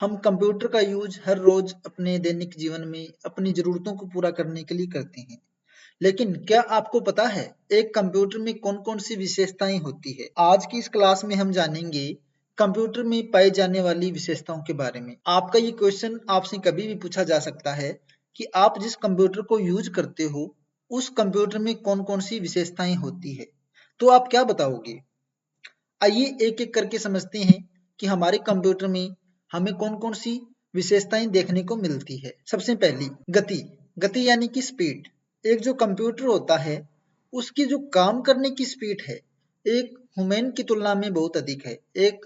हम कंप्यूटर का use her रोज अपने दैनिक जीवन में अपनी जरूरतों को पूरा करने के लिए करते हैं। लेकिन क्या आपको पता है एक कंप्यूटर में कौन कौन सी विशेषताएं होती है? आज की इस क्लास में हम जानेंगे कंप्यूटर में पाई जाने वाली विशेषताओं के बारे में। आपका ये क्वेश्चन आपसे कभी भी पूछा जा सकता है कि आप जिस कंप्यूटर को यूज करते हो उस कंप्यूटर में कौन कौन सी विशेषताएं होती है, तो आप क्या बताओगे? आइए एक एक करके समझते हैं कि हमारे कंप्यूटर में हमें कौन कौन सी विशेषताएं देखने को मिलती है। सबसे पहली गति। गति यानी कि स्पीड। एक जो कंप्यूटर होता है उसकी जो काम करने की स्पीड है एक ह्यूमन की तुलना में बहुत अधिक है। एक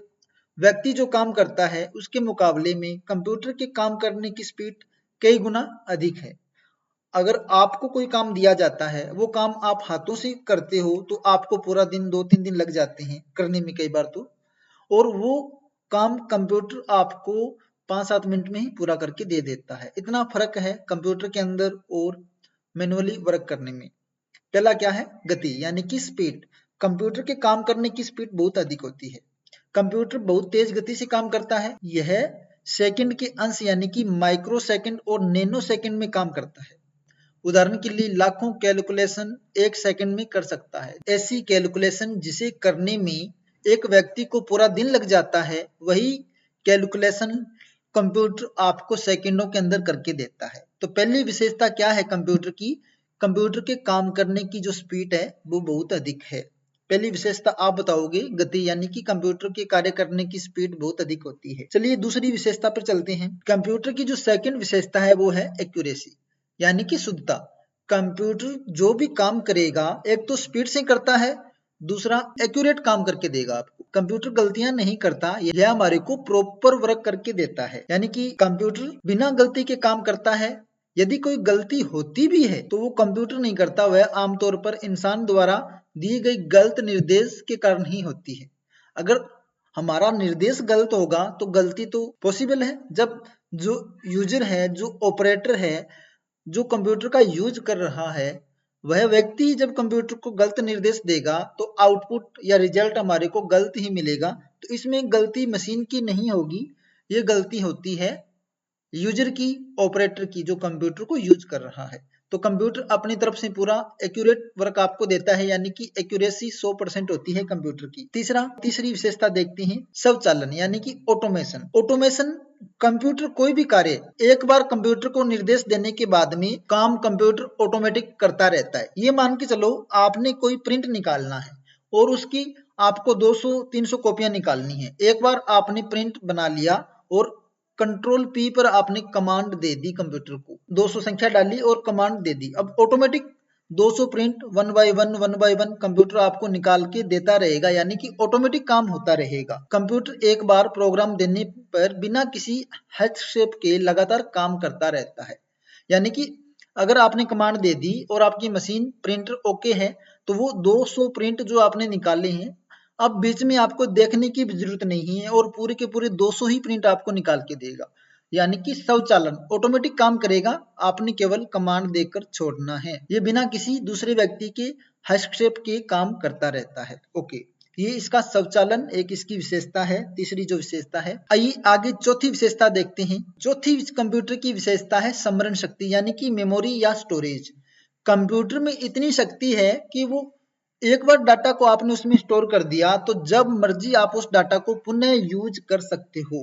व्यक्ति जो काम करता है उसके मुकाबले में कंप्यूटर के काम करने की स्पीड कई गुना अधिक है। अगर आपको कोई काम दिया जाता है, वो काम आप हाथों से करते हो तो आपको पूरा दिन 2-3 दिन लग जाते हैं करने में कई बार तो, और वो काम कंप्यूटर आपको 5-7 मिनट में ही पूरा करके दे देता है। इतना फर्क है कंप्यूटर के अंदर और मैनुअली वर्क करने में। पहला क्या है? गति यानी कि स्पीड। कंप्यूटर के काम करने की स्पीड बहुत अधिक होती है। कंप्यूटर बहुत तेज गति से काम करता है। यह सेकंड के अंश यानी कि माइक्रो सेकंड और नैनो सेकंड में काम करता है। उदाहरण के लिए लाखों कैलकुलेशन एक सेकंड में कर सकता है। ऐसी कैलकुलेशन जिसे करने में एक व्यक्ति को पूरा दिन लग जाता है, वही कैलकुलेशन कंप्यूटर आपको सेकंडों के अंदर करके देता है। तो पहली विशेषता क्या है कंप्यूटर की? कंप्यूटर के काम करने की जो स्पीड है वो बहुत अधिक है। पहली विशेषता आप बताओगे गति, यानी कि कंप्यूटर के कार्य करने की स्पीड बहुत अधिक होती है। चलिए दूसरी विशेषता पर चलते हैं। कंप्यूटर की जो सेकंड विशेषता है वो है एक्यूरेसी यानी कि शुद्धता। कंप्यूटर जो भी काम करेगा एक तो स्पीड से करता है, दूसरा एक्यूरेट काम करके देगा आपको। कंप्यूटर गलतियां नहीं करता, यह हमारे को प्रॉपर वर्क करके देता है। यानी कि कंप्यूटर बिना गलती के काम करता है। यदि कोई गलती होती भी है तो वो कंप्यूटर नहीं करता, वह आमतौर पर इंसान द्वारा दिए गए गलत निर्देश के कारण ही होती है। अगर हमारा निर्देश गलत होगा तो गलती तो पॉसिबल है। जब जो यूजर है, जो ऑपरेटर है, जो कंप्यूटर का यूज कर रहा है, वह व्यक्ति जब कंप्यूटर को गलत निर्देश देगा तो आउटपुट या रिजल्ट हमारे को गलत ही मिलेगा। तो इसमें गलती मशीन की नहीं होगी, ये गलती होती है यूजर की, ऑपरेटर की, जो कंप्यूटर को यूज कर रहा है। तो कंप्यूटर अपनी तरफ से पूरा एक्यूरेट वर्क आपको देता है, यानी कि एक्यूरेसी 100% होती है कंप्यूटर की। तीसरी विशेषता देखते हैं स्वचालन यानी कि ऑटोमेशन। ऑटोमेशन कंप्यूटर कोई भी कार्य एक बार कंप्यूटर को निर्देश देने के बाद में काम कंप्यूटर ऑटोमेटिक करता रहता है। ये मान के चलो आपने कोई प्रिंट निकालना है और उसकी आपको 200-300 कॉपियां निकालनी है। एक बार आपने प्रिंट बना लिया और कंट्रोल पी पर आपने कमांड दे दी, कंप्यूटर को 200 संख्या डाली और कमांड दे दी। अब automatic 200 print one by one computer आपको निकाल के देता रहेगा, यानी कि ऑटोमेटिक काम होता रहेगा। कंप्यूटर एक बार प्रोग्राम देने पर बिना किसी हस्तक्षेप के लगातार काम करता रहता है। यानी कि अगर आपने कमांड दे दी और आपकी मशीन प्रिंटर ओके है तो वो 200 प्रिंट जो आपने निकाले हैं अब बीच में आपको देखने की भी जरूरत नहीं है और पूरे के पूरे 200 ही प्रिंट आपको निकाल के देगा। यानी कि स्वचालन, ऑटोमेटिक काम करेगा, आपने केवल कमांड देकर छोड़ना है। ये बिना किसी दूसरे व्यक्ति के हस्तक्षेप के काम करता रहता है। ओके, ये इसका स्वचालन एक इसकी विशेषता है, तीसरी जो विशेषता है। आइए आगे चौथी विशेषता देखते हैं। चौथी कंप्यूटर की विशेषता है स्मरण शक्ति यानी कि मेमोरी या स्टोरेज। कंप्यूटर में इतनी शक्ति है कि वो एक बार डाटा को आपने उसमें स्टोर कर दिया तो जब मर्जी आप उस डाटा को पुनः यूज कर सकते हो।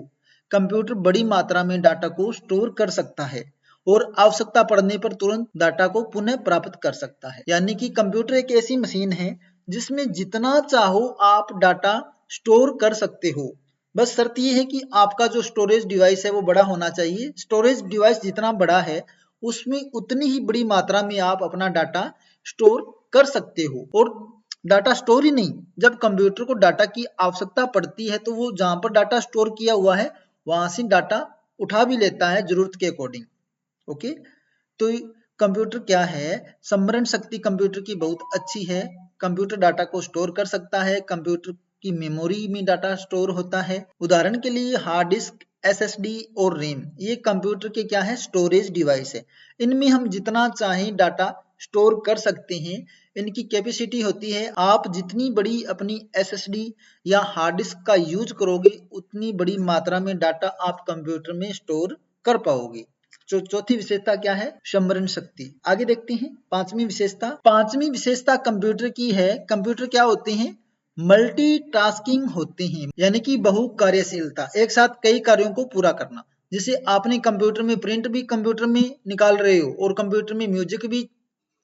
कंप्यूटर बड़ी मात्रा में डाटा को स्टोर कर सकता है और आवश्यकता पड़ने पर तुरंत डाटा को पुनः प्राप्त कर सकता है। यानी कि कंप्यूटर एक ऐसी मशीन है जिसमें जितना चाहो आप डाटा स्टोर कर सकते हो। बस शर्त यह है कि आपका जो स्टोरेज डिवाइस है वो बड़ा होना चाहिए। स्टोरेज डिवाइस जितना बड़ा है उसमें उतनी ही बड़ी मात्रा में आप अपना डाटा स्टोर कर सकते हो। और डाटा स्टोर ही नहीं, जब कंप्यूटर को डाटा की आवश्यकता पड़ती है तो वो जहां पर डाटा स्टोर किया हुआ है वहां से डाटा उठा भी लेता है जरूरत के अकॉर्डिंग। ओके, तो कंप्यूटर क्या है, स्मरण शक्ति कंप्यूटर की बहुत अच्छी है। कंप्यूटर डाटा को स्टोर कर सकता है, कंप्यूटर की मेमोरी में डाटा स्टोर होता है। उदाहरण के लिए हार्ड डिस्क, एसएसडी और रैम, ये कंप्यूटर के क्या है, स्टोरेज डिवाइस है। इनमें हम जितना चाहें डाटा स्टोर कर सकते हैं। इनकी कैपेसिटी होती है, आप जितनी बड़ी अपनी SSD या हार्ड डिस्क का यूज करोगे उतनी बड़ी मात्रा में डाटा आप कंप्यूटर में स्टोर कर पाओगे। चौथी विशेषता क्या है? संभरण शक्ति। आगे देखते हैं पांचवी विशेषता। पांचवी विशेषता कंप्यूटर की है, कंप्यूटर क्या होते हैं? मल्टीटास्किंग होते हैं, यानी कि बहु कार्यशीलता, एक साथ कई कार्यों को पूरा करना। जैसे आपने कंप्यूटर में प्रिंट भी कंप्यूटर में निकाल रहे हो और कंप्यूटर में म्यूजिक भी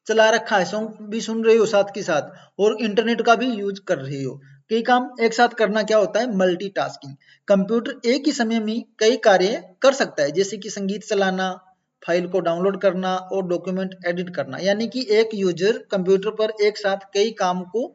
चला रखा है, सॉन्ग भी सुन रहे हो साथ के साथ, और इंटरनेट का भी यूज कर रहे हो। कई काम एक साथ करना क्या होता है? मल्टीटास्किंग। कंप्यूटर एक ही समय में कई कार्य कर सकता है, जैसे कि संगीत चलाना, फाइल को डाउनलोड करना और डॉक्यूमेंट एडिट करना, यानी कि एक यूजर कंप्यूटर पर एक साथ कई काम को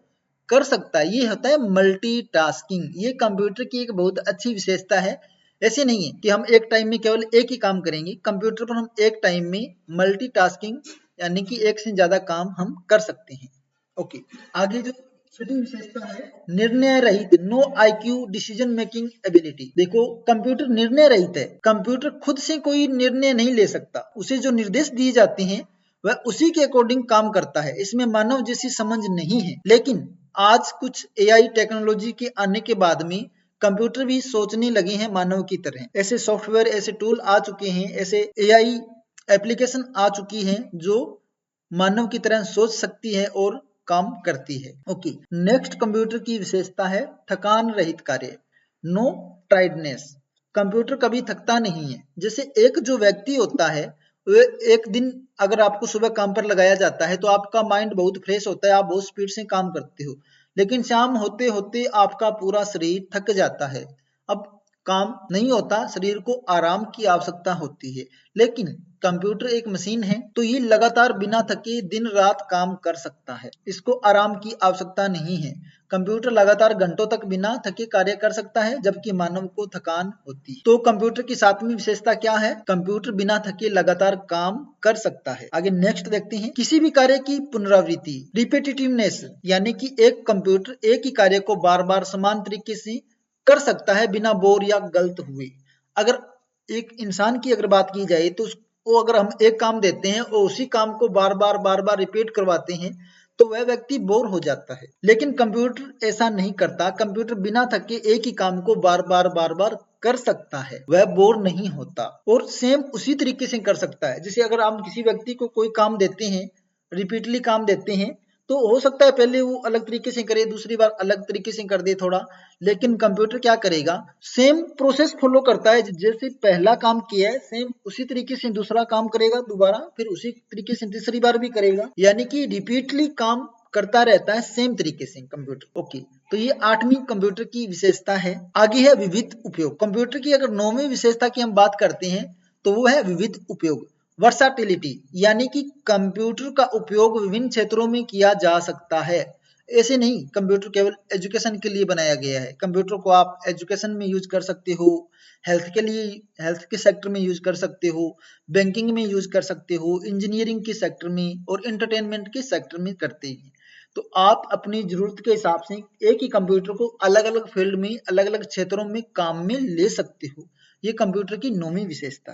कर सकता है। ये होता है मल्टीटास्किंग। ये कंप्यूटर की एक बहुत अच्छी विशेषता है। ऐसे नहीं है कि हम एक टाइम में केवल एक ही काम करेंगे, कंप्यूटर पर हम एक टाइम में मल्टीटास्किंग यानी कि एक से ज्यादा काम हम कर सकते हैं। ओके, आगे जो छठी विशेषता है, निर्णय रहित, no IQ decision making ability. देखो, कंप्यूटर निर्णय रहित है, कंप्यूटर खुद से कोई निर्णय नहीं ले सकता, उसे जो निर्देश दिए जाते हैं वह उसी के अकॉर्डिंग काम करता है, इसमें मानव जैसी समझ नहीं है। लेकिन आज कुछ AI टेक्नोलॉजी के आने के बाद में कंप्यूटर भी सोचने लगे हैं मानव की तरह। ऐसे सॉफ्टवेयर, ऐसे टूल आ चुके हैं, ऐसे AI एप्लीकेशन आ चुकी हैं जो मानव की तरह सोच सकती है और काम करती है। ओके, नेक्स्ट कंप्यूटर की विशेषता है थकान रहित कार्य, नो टायर्डनेस। कंप्यूटर कभी थकता नहीं है। जैसे एक जो व्यक्ति होता है, वो एक दिन अगर आपको सुबह काम पर लगाया जाता है तो आपका माइंड बहुत फ्रेश होता है, आप बहुत स्पीड से काम करते हो, लेकिन शाम होते होते आपका पूरा शरीर थक जाता है। अब काम नहीं होता, शरीर को आराम की आवश्यकता होती है। लेकिन कंप्यूटर एक मशीन है तो ये लगातार बिना थके दिन रात काम कर सकता है, इसको आराम की आवश्यकता नहीं है। कंप्यूटर लगातार घंटों तक बिना थके कार्य कर सकता है, जबकि मानव को थकान होती है। तो कंप्यूटर की सातवीं विशेषता क्या है? कंप्यूटर बिना थके लगातार काम कर सकता है। आगे नेक्स्ट देखते हैं, किसी भी कार्य की पुनरावृत्ति, रिपीटेटिवनेस, यानी कि एक कंप्यूटर एक ही कार्य को बार बार समान तरीके से कर सकता है बिना बोर या गलत हुए। अगर एक इंसान की अगर बात की जाए तो वो अगर हम एक काम देते हैं और उसी काम को बार बार रिपीट करवाते हैं तो वह व्यक्ति बोर हो जाता है। लेकिन कंप्यूटर ऐसा नहीं करता, कंप्यूटर बिना थके एक ही काम को बार बार कर सकता है, वह बोर नहीं होता और सेम उसी तरीके से कर सकता है। जैसे अगर हम किसी व्यक्ति को कोई काम देते हैं, रिपीटली काम देते हैं, तो हो सकता है पहले वो अलग तरीके से करे, दूसरी बार अलग तरीके से कर दे थोड़ा, लेकिन कंप्यूटर क्या करेगा? सेम प्रोसेस फॉलो करता है, जैसे पहला काम किया है सेम उसी तरीके से दूसरा काम करेगा दोबारा, फिर उसी तरीके से तीसरी बार भी करेगा, यानी कि रिपीटली काम करता रहता है सेम तरीके से कंप्यूटर। ओके, तो ये आठवीं कंप्यूटर की विशेषता है। आगे है विविध उपयोग। कंप्यूटर की अगर नौवीं विशेषता की हम बात करते हैं तो वो है विविध उपयोग, वर्साटिलिटी, यानी कि कंप्यूटर का उपयोग विभिन्न क्षेत्रों में किया जा सकता है। ऐसे नहीं कंप्यूटर केवल एजुकेशन के लिए बनाया गया है, कंप्यूटर को आप एजुकेशन में यूज कर सकते हो, हेल्थ के लिए, हेल्थ के सेक्टर में यूज कर सकते हो, बैंकिंग में यूज कर सकते हो, इंजीनियरिंग के सेक्टर में और एंटरटेनमेंट के सेक्टर में करते हैं। तो आप अपनी जरूरत के हिसाब से एक ही कंप्यूटर को अलग अलग फील्ड में, अलग अलग क्षेत्रों में काम में ले सकते हो। ये कंप्यूटर की नौवीं विशेषता है।